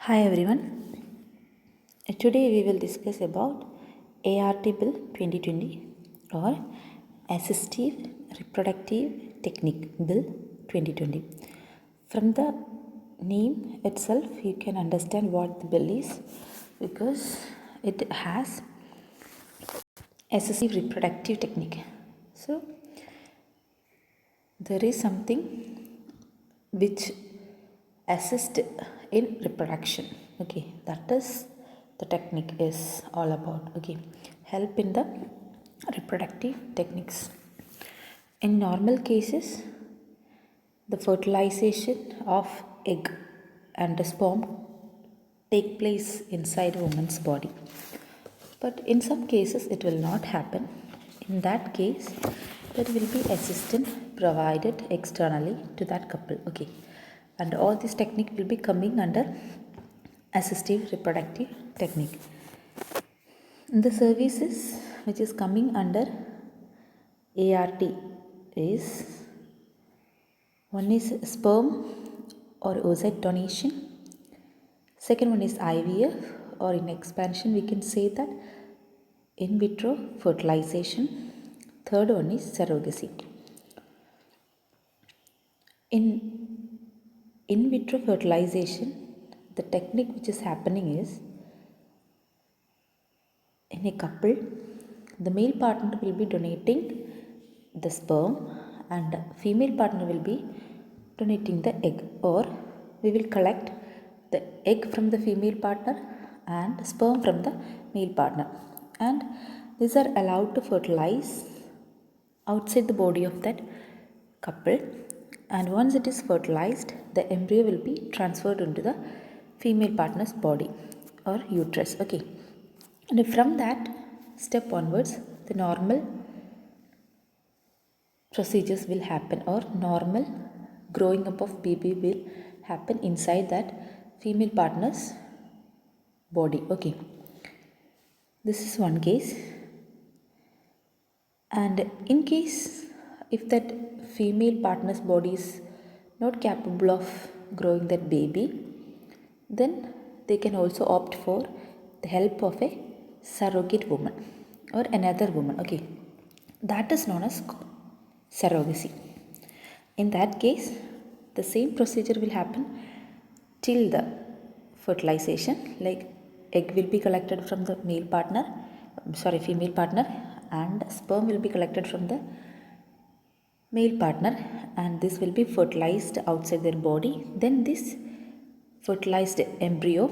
Hi everyone. Today we will discuss about ART Bill 2020 or Assistive Reproductive Technique Bill 2020. From the name itself you can understand what the bill is because it has assistive reproductive technique. So there is something which assist in reproduction. Okay, that is the technique is all about. Okay, help in the reproductive techniques. In normal cases, the fertilization of egg and the sperm take place inside a woman's body, but in some cases it will not happen. In that case, there will be assistance provided externally to that couple. Okay, and all this technique will be coming under assistive reproductive technique. The services which is coming under ART is, one is sperm or oocyte donation, second one is IVF, or in expansion we can say that in vitro fertilization, third one is surrogacy. In vitro fertilization, the technique which is happening is, in a couple, the male partner will be donating the sperm and female partner will be donating the egg, or we will collect the egg from the female partner and sperm from the male partner, and these are allowed to fertilize outside the body of that couple, and once it is fertilized, the embryo will be transferred into the female partner's body or uterus. Okay, and from that step onwards, the normal procedures will happen, or normal growing up of baby will happen inside that female partner's body. Okay, this is one case. And in case if that female partner's body is not capable of growing that baby, then they can also opt for the help of a surrogate woman or another woman. Okay, that is known as surrogacy. In that case, the same procedure will happen till the fertilization, like egg will be collected from the female partner, and sperm will be collected from the male partner, and this will be fertilized outside their body. Then this fertilized embryo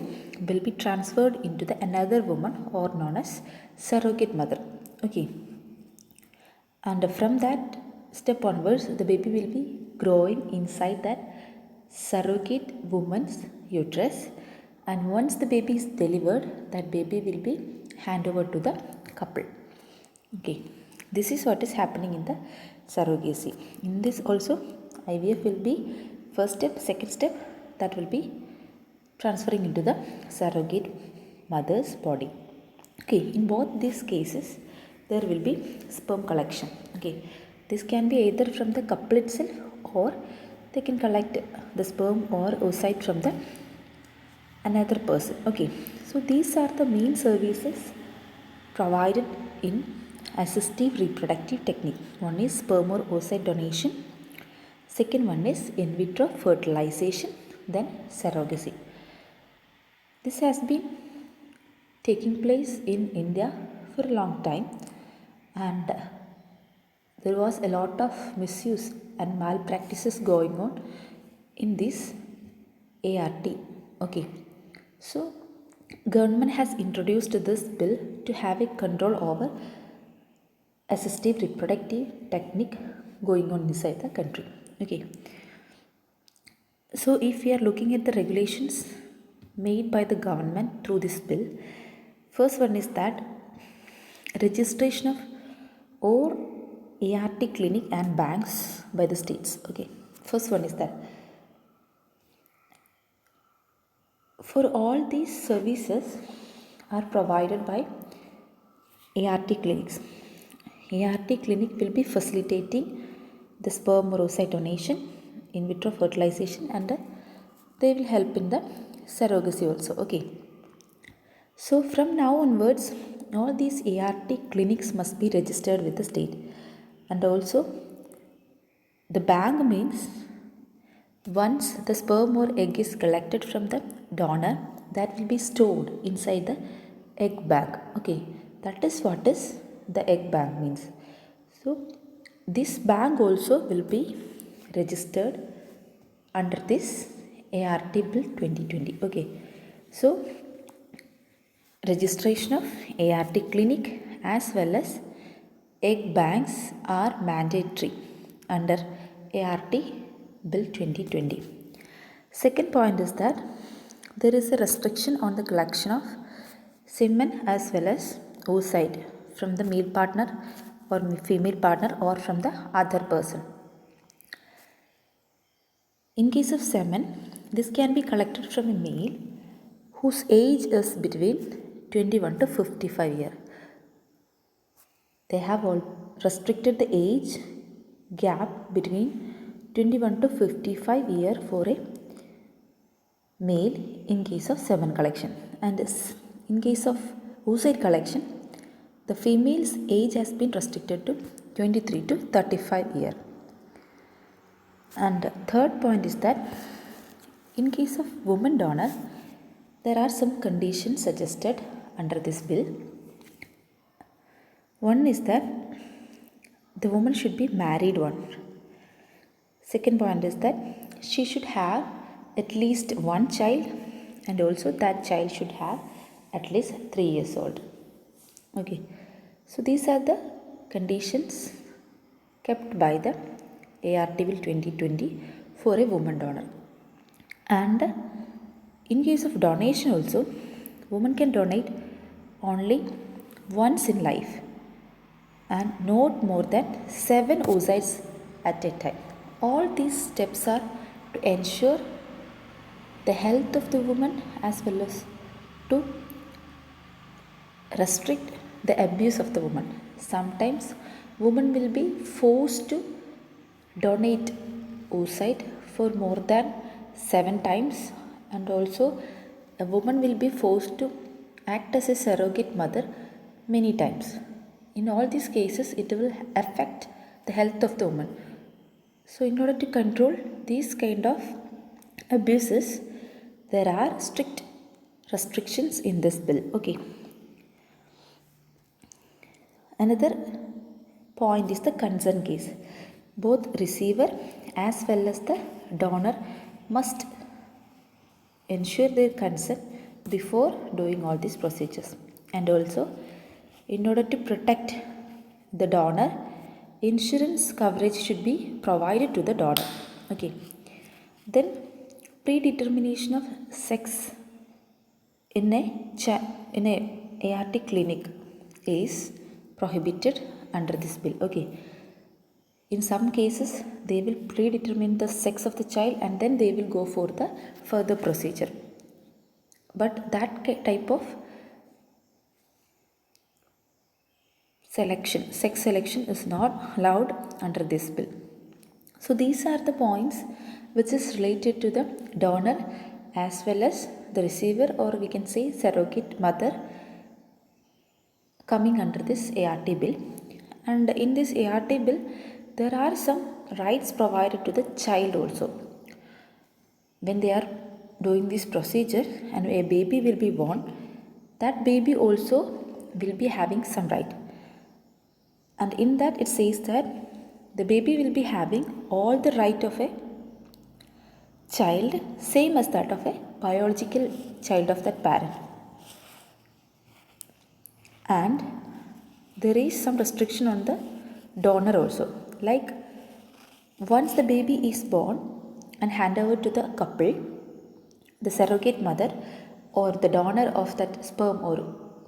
will be transferred into the another woman, or known as surrogate mother. Okay, and from that step onwards, the baby will be growing inside that surrogate woman's uterus, and once the baby is delivered, that baby will be handed over to the couple. Okay, this is what is happening in the surrogacy. In this also, IVF will be first step, second step, that will be transferring into the surrogate mother's body. Okay, in both these cases, there will be sperm collection. Okay, this can be either from the couple itself, or they can collect the sperm or oocyte from the another person. Okay, so these are the main services provided in assistive reproductive technique. One is sperm or oocyte donation, second one is in vitro fertilization, then surrogacy. This has been taking place in India for a long time, and there was a lot of misuse and malpractices going on in this ART. Okay, so government has introduced this bill to have a control over assistive reproductive technique going on inside the country. Okay, so if we are looking at the regulations made by the government through this bill, first one is that registration of all ART clinic and banks by the states. Okay, first one is that for all these services are provided by ART clinics. ART clinic will be facilitating the sperm or oocyte donation, in vitro fertilization, and they will help in the surrogacy also. Okay. So from now onwards, all these ART clinics must be registered with the state. And also, the bank means once the sperm or egg is collected from the donor, that will be stored inside the egg bank. Okay, that is what is the egg bank means. So this bank also will be registered under this ART Bill 2020. Okay, so registration of ART clinic as well as egg banks are mandatory under ART Bill 2020. Second point is that there is a restriction on the collection of semen as well as oocyte from the male partner or female partner or from the other person. In case of semen, this can be collected from a male whose age is between 21 to 55 years. They have all restricted the age gap between 21 to 55 years for a male in case of semen collection, and in case of oocyte collection, the female's age has been restricted to 23 to 35 years. And third point is that in case of woman donor, there are some conditions suggested under this bill. One is that the woman should be married one. Second point is that she should have at least one child, and also that child should have at least 3 years old. Okay, so these are the conditions kept by the ART Bill 2020 for a woman donor. And in case of donation also, woman can donate only once in life and not more than 7 oocytes at a time. All these steps are to ensure the health of the woman as well as to restrict the abuse of the woman. Sometimes woman will be forced to donate oocyte for more than 7 times, and also a woman will be forced to act as a surrogate mother many times. In all these cases, it will affect the health of the woman. So in order to control these kind of abuses, there are strict restrictions in this bill. Okay. Another point is the consent case. Both receiver as well as the donor must ensure their consent before doing all these procedures. And also, in order to protect the donor, insurance coverage should be provided to the donor. Okay. Then predetermination of sex in a ART clinic is prohibited under this bill. Okay. In some cases, they will predetermine the sex of the child and then they will go for the further procedure. But that type of sex selection is not allowed under this bill. So these are the points which is related to the donor as well as the receiver, or we can say surrogate mother, coming under this ART bill. And in this ART bill, there are some rights provided to the child also. When they are doing this procedure and a baby will be born, that baby also will be having some right. And in that it says that the baby will be having all the right of a child, same as that of a biological child of that parent. And there is some restriction on the donor also. Like once the baby is born and handed over to the couple, the surrogate mother or the donor of that sperm or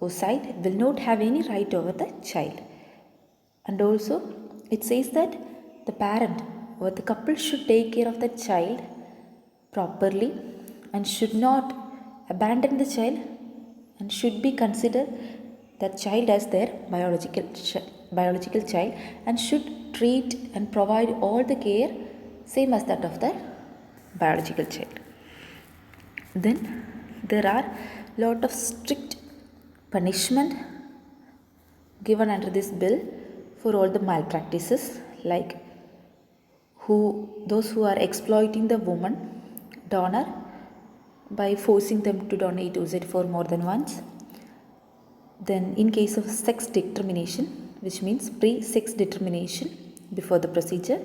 oocyte will not have any right over the child. And also it says that the parent or the couple should take care of the child properly and should not abandon the child and should be considered that child as their biological child and should treat and provide all the care same as that of their biological child. Then there are lot of strict punishment given under this bill for all the malpractices, like those who are exploiting the woman donor by forcing them to donate oocyte for more than once. Then in case of sex determination, which means pre-sex determination before the procedure,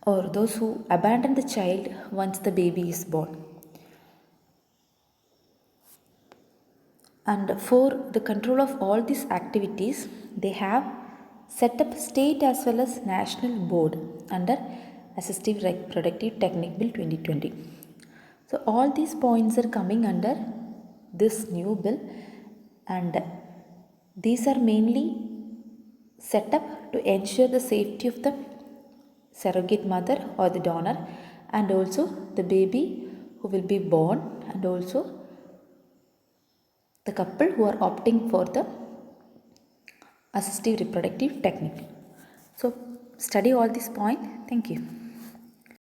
or those who abandon the child once the baby is born. And for the control of all these activities, they have set up state as well as national board under Assistive Reproductive Technique Bill 2020. So all these points are coming under this new bill, and these are mainly set up to ensure the safety of the surrogate mother or the donor, and also the baby who will be born, and also the couple who are opting for the assistive reproductive technique. So study all these points. Thank you.